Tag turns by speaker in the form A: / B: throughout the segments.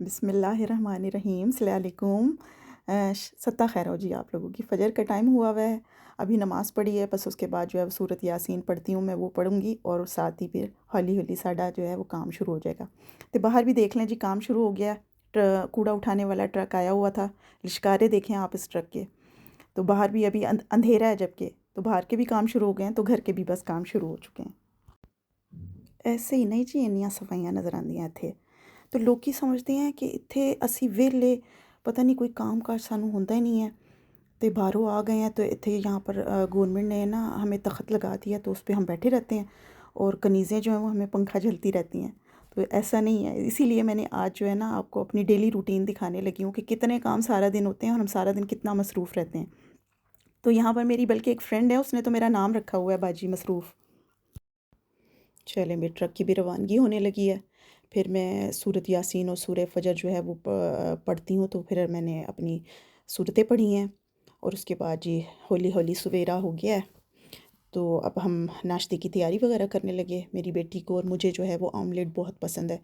A: बिस्मिल्लाहिर्रहमानिर्रहीम अस्सलामुअलैकुम। सत्ता खैर हो जी आप लोगों की। फ़जर का टाइम हुआ हुआ है, अभी नमाज़ पढ़ी है, बस उसके बाद जो है सूरत यासीन पढ़ती हूँ मैं, वो पढ़ूँगी और साथ ही फिर हौली हौली साडा जो है वो काम शुरू हो जाएगा। तो बाहर भी देख लें जी, काम शुरू हो गया। कूड़ा उठाने वाला ट्रक आया हुआ था, लिश्कारे देखें आप इस ट्रक के। तो बाहर भी अभी अंधेरा है जबकि, तो बाहर के भी काम शुरू हो गए हैं, तो घर के भी बस काम शुरू हो चुके हैं। ऐसे ही नहीं जी, इन्नियां सफाइयां नज़र आंदियां इत्थे। तो लोग समझते हैं कि इत्थे असी वेले, पता नहीं कोई काम काज सानू होंदा ही नहीं है, तो बाहरों आ गए हैं, तो इत्थे यहाँ पर गवर्नमेंट ने ना हमें तख्त लगा दिया, तो उस पर हम बैठे रहते हैं और कनीज़ें जो हैं वो हमें पंखा झलती रहती हैं। तो ऐसा नहीं है, इसीलिए मैंने आज जो है ना आपको अपनी डेली रूटीन दिखाने लगी हूँ कि कितने काम सारा दिन होते हैं और हम सारा दिन कितना मसरूफ़ रहते हैं। तो यहाँ पर मेरी बल्कि एक फ़्रेंड है, उसने तो मेरा नाम रखा हुआ है बाजी मसरूफ़। चले, मेरे ट्रक की भी रवानगी होने लगी है। फिर मैं सूरत यासीन और सूरह फजर जो है वो पढ़ती हूँ, तो फिर मैंने अपनी सूरतें पढ़ी हैं और उसके बाद जी हौली हौली सवेरा हो गया है। तो अब हम नाश्ते की तैयारी वगैरह करने लगे। मेरी बेटी को और मुझे जो है वो ऑमलेट बहुत पसंद है,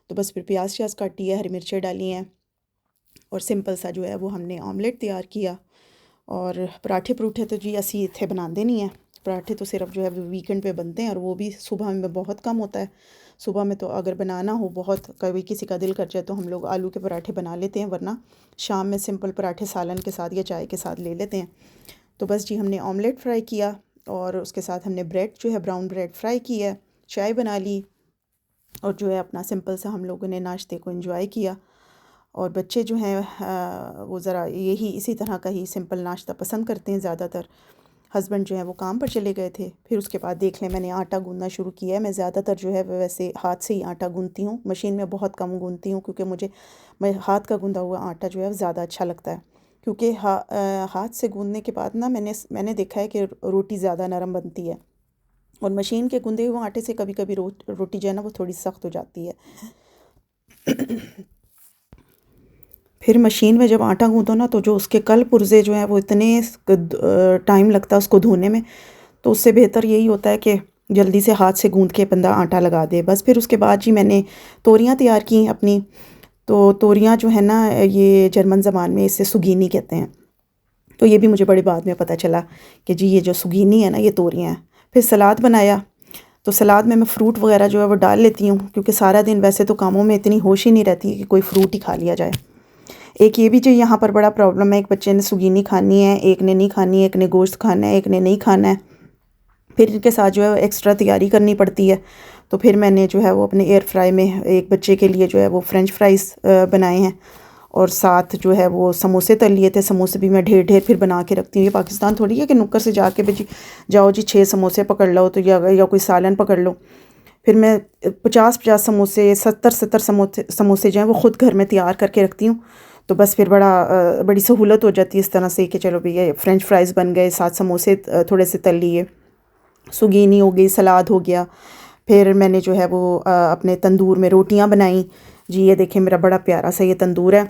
A: तो बस फिर प्याज श्याज काटी है, हरी मिर्चें डाली हैं और सिंपल सा जो है वो हमने ऑमलेट तैयार किया। और पराठे परूठे तो जी असी इत्थे बनाते नहीं हैं। पराठे तो सिर्फ जो है वो वीकेंड पे बनते हैं, और वो भी सुबह में बहुत कम होता है। सुबह में तो अगर बनाना हो, बहुत कभी किसी का दिल कर जाए, तो हम लोग आलू के पराठे बना लेते हैं, वरना शाम में सिंपल पराठे सालन के साथ या चाय के साथ ले लेते हैं। तो बस जी हमने ऑमलेट फ्राई किया और उसके साथ हमने ब्रेड जो है ब्राउन ब्रेड फ्राई की है, चाय बना ली और जो है अपना सिंपल सा हम लोगों ने नाश्ते को एंजॉय किया। और बच्चे जो हैं वो ज़रा यही इसी तरह का ही सिंपल नाश्ता पसंद करते हैं ज़्यादातर। हस्बैंड जो है वो काम पर चले गए थे। फिर उसके बाद देख लें, मैंने आटा गूँदना शुरू किया है। मैं ज़्यादातर जो है वैसे हाथ से ही आटा गूँथती हूँ, मशीन में बहुत कम गूँथती हूँ, क्योंकि मैं हाथ का गूँधा हुआ आटा जो है ज़्यादा अच्छा लगता है। क्योंकि हाथ से गूँधने के बाद ना मैंने देखा है कि रोटी ज़्यादा नरम बनती है, और मशीन के गूँधे हुए आटे से कभी कभी रोटी जो है ना वो थोड़ी सख्त हो जाती है। फिर मशीन में जब आटा गूँथो ना, तो जो उसके कल पुर्जे जो हैं वो इतने टाइम लगता है उसको धोने में, तो उससे बेहतर यही होता है कि जल्दी से हाथ से गूँथ के बंदा आटा लगा दे बस। फिर उसके बाद जी मैंने तोरियाँ तैयार की अपनी। तो तोरियाँ जो है ना, ये जर्मन ज़बान में इसे सुगीनी कहते हैं। तो ये भी मुझे बड़ी बाद में पता चला कि जी ये जो सुगीनी है ना, ये तोरियाँ हैं। फिर सलाद बनाया, तो सलाद में मैं फ़्रूट वगैरह जो है वो डाल लेती हूँ, क्योंकि सारा दिन वैसे तो कामों में इतनी होश ही नहीं रहती कि कोई फ्रूट ही खा लिया जाए। एक ये भी जो यहाँ पर बड़ा प्रॉब्लम है, एक बच्चे ने सुगीनी खानी है, एक ने नहीं खानी है, एक ने गोश्त खाना है, एक ने नहीं खाना है। फिर इनके साथ जो है एक्स्ट्रा तैयारी करनी पड़ती है। तो फिर मैंने जो है वो अपने एयर फ्राई में एक बच्चे के लिए जो है वो फ्रेंच फ्राइज़ बनाए हैं, और साथ जो है वो समोसे तल लिए थे। समोसे भी मैं ढेर ढेर फिर बना के रखती हूँ। ये पाकिस्तान थोड़ी है कि नुक्कड़ से जाके भी जी जाओ जी 6 समोसे पकड़ लो, तो या कोई सालन पकड़ लो। फिर मैं 50-50 समोसे, 70-70 समोसे जो हैं वो ख़ुद घर में तैयार करके रखती हूँ। तो बस फिर बड़ी सहूलत हो जाती है इस तरह से कि चलो भई ये फ्रेंच फ्राइज़ बन गए, साथ समोसे थोड़े से तल लिए, सुगीनी हो गई, सलाद हो गया। फिर मैंने जो है वो अपने तंदूर में रोटियां बनाई। जी ये देखें, मेरा बड़ा प्यारा सा ये तंदूर है।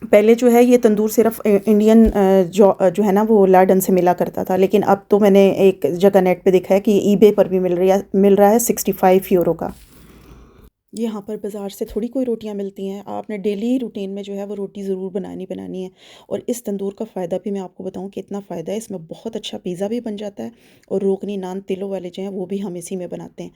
A: पहले जो है ये तंदूर सिर्फ इंडियन जो है ना वो लाडन से मिला करता था, लेकिन अब तो मैंने एक जगह नेट पे देखा है कि ईबे पर भी मिल रहा है 65 यूरो का। यहाँ पर बाज़ार से थोड़ी कोई रोटियाँ मिलती हैं, आपने डेली रूटीन में जो है वो रोटी ज़रूर बनानी है। और इस तंदूर का फ़ायदा भी मैं आपको बताऊँ कि इतना फ़ायदा है, इसमें बहुत अच्छा पिज़्ज़ा भी बन जाता है, और रोगनी नान तिलों वाले जो हैं वो भी हम इसी में बनाते हैं।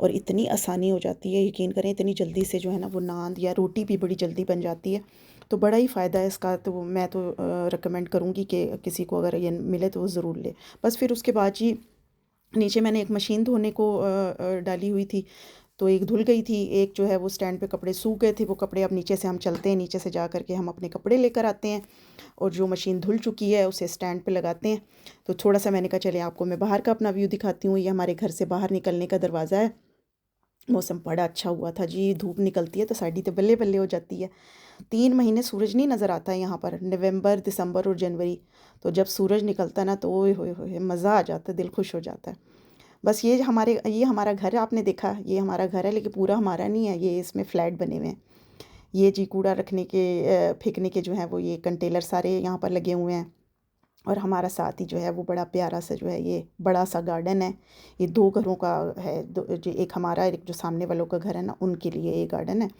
A: और इतनी आसानी हो जाती है, यकीन करें, इतनी जल्दी से जो है ना वो नान या रोटी भी बड़ी जल्दी बन जाती है। तो बड़ा ही फ़ायदा है इसका। तो मैं तो रिकमेंड करूँगी कि किसी को अगर ये मिले तो वो ज़रूर ले। बस फिर उसके बाद जी नीचे मैंने एक मशीन धोने को डाली हुई थी, तो एक धुल गई थी, एक जो है वो स्टैंड पे कपड़े सूख गए थे। वो कपड़े अब नीचे से हम चलते हैं, नीचे से जा कर के हम अपने कपड़े लेकर आते हैं, और जो मशीन धुल चुकी है उसे स्टैंड पे लगाते हैं। तो थोड़ा सा मैंने कहा चले आपको मैं बाहर का अपना व्यू दिखाती हूँ। ये हमारे घर से बाहर निकलने का दरवाज़ा है। मौसम बड़ा अच्छा हुआ था जी, धूप निकलती है तो साड़ी तो बल्ले बल्ले हो जाती है। 3 महीने सूरज नहीं नज़र आता है यहाँ पर, नवंबर, दिसंबर और जनवरी। तो जब सूरज निकलता है ना, तो ओए होए होए मज़ा आ जाता है, दिल खुश हो जाता है। बस ये हमारा घर है, आपने देखा ये हमारा घर है, लेकिन पूरा हमारा नहीं है, ये इसमें फ्लैट बने हुए हैं। ये जी कूड़ा रखने के फेंकने के जो हैं वो ये कंटेनर सारे यहाँ पर लगे हुए हैं। और हमारा साथ ही जो है वो बड़ा प्यारा सा जो है ये बड़ा सा गार्डन है। ये 2 घरों का है, जो एक हमारा, एक जो सामने वालों का घर है ना, उनके लिए ये गार्डन है।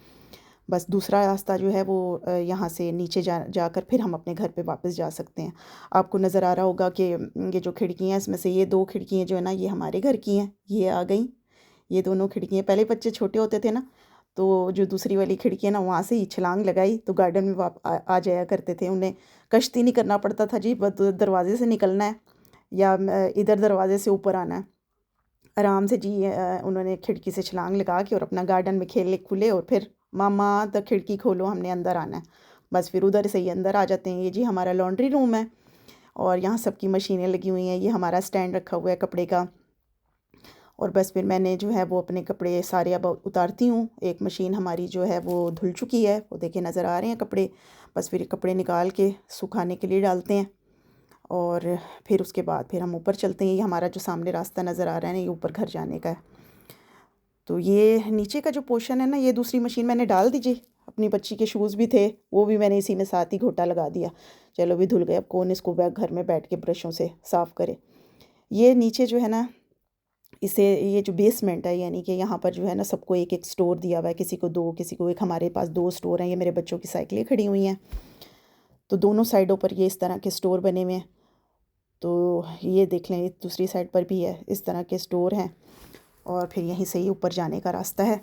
A: बस दूसरा रास्ता जो है वो यहाँ से नीचे जाकर फिर हम अपने घर पे वापस जा सकते हैं। आपको नज़र आ रहा होगा कि ये जो खिड़कियाँ हैं इसमें से ये 2 खिड़कियाँ जो है ना ये हमारे घर की हैं, ये आ गई। ये दोनों खिड़कियाँ, पहले बच्चे छोटे होते थे ना, तो जो दूसरी वाली खिड़की है ना वहाँ से ही छलांग लगाई तो गार्डन में आ जाया करते थे। उन्हें कश्ती नहीं करना पड़ता था जी, बस दरवाजे से निकलना है या इधर दरवाजे से ऊपर आना है। आराम से जी उन्होंने खिड़की से छलांग लगा के और अपना गार्डन में खेलने खुले और फिर मामा द खिड़की खोलो, हमने अंदर आना है। बस फिर उधर से ही अंदर आ जाते हैं। ये जी हमारा लॉन्ड्री रूम है और यहाँ सबकी मशीनें लगी हुई हैं। ये हमारा स्टैंड रखा हुआ है कपड़े का। और बस फिर मैंने जो है वो अपने कपड़े सारे अब उतारती हूँ। एक मशीन हमारी जो है वो धुल चुकी है, वो देखे नज़र आ रहे हैं कपड़े। बस फिर कपड़े निकाल के सुखाने के लिए डालते हैं और फिर उसके बाद फिर हम ऊपर चलते हैं। ये हमारा जो सामने रास्ता नज़र आ रहा है ना, ये ऊपर घर जाने का है। तो ये नीचे का जो पोर्शन है ना, ये दूसरी मशीन मैंने डाल दीजिए। अपनी बच्ची के शूज़ भी थे, वो भी मैंने इसी में साथ ही घोटा लगा दिया। चलो भी धुल गए, अब कौन इसको घर में बैठ के ब्रशों से साफ़ करे। ये नीचे जो है ना, इसे ये जो बेसमेंट है यानी कि यहाँ पर जो है ना सबको एक एक स्टोर दिया हुआ है, किसी को 2 किसी को 1। हमारे पास 2 स्टोर हैं। ये मेरे बच्चों की साइकिलें खड़ी हुई हैं, तो दोनों साइडों पर ये इस तरह के स्टोर बने हुए हैं। तो ये देख लें, दूसरी साइड पर भी है, इस तरह के स्टोर हैं। और फिर यहीं से ही ऊपर जाने का रास्ता है।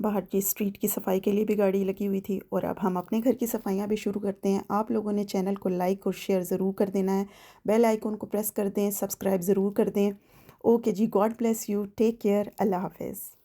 A: बाहर की स्ट्रीट की सफाई के लिए भी गाड़ी लगी हुई थी और अब हम अपने घर की सफाइयाँ भी शुरू करते हैं। आप लोगों ने चैनल को लाइक और शेयर ज़रूर कर देना है, बेल आइकन को प्रेस कर दें, सब्सक्राइब ज़रूर कर दें। Okay ji, God bless you, take care, अल्लाह हाफिज़।